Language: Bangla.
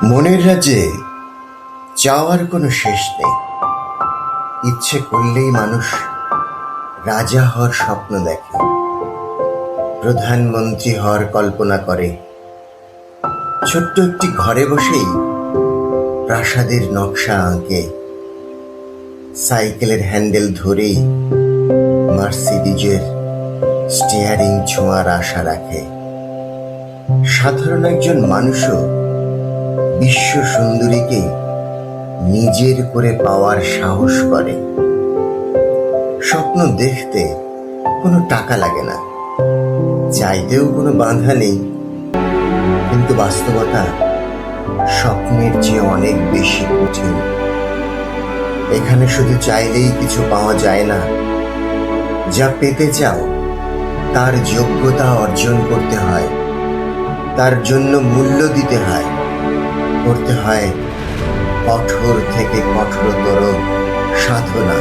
মনের রাজ্যে চাওয়ার কোনো শেষ নেই। ইচ্ছে করলেই মানুষ রাজা হওয়ার স্বপ্ন দেখে, প্রধানমন্ত্রী হওয়ার কল্পনা করে। ছোট্ট একটি ঘরে বসেই প্রাসাদের নকশা আঁকে, সাইকেলের হ্যান্ডেল ধরেই মার্সিডিজের স্টিয়ারিং ছোঁয়ার আশা রাখে। সাধারণ একজন মানুষও বিশ্ব সুন্দরীকে নিজের করে পাওয়ার সাহস করে। স্বপ্ন দেখতে কোনো টাকা লাগে না, চাইতেও কোনো বাধা নেই, কিন্তু বাস্তবতা স্বপ্নের চেয়ে অনেক বেশি কঠিন। এখানে শুধু চাইলেই কিছু পাওয়া যায় না, যা পেতে চাও তার যোগ্যতা অর্জন করতে হয়, তার জন্য মূল্য দিতে হয়, করতে হয় কঠোর থেকে কঠোরতর সাধনা।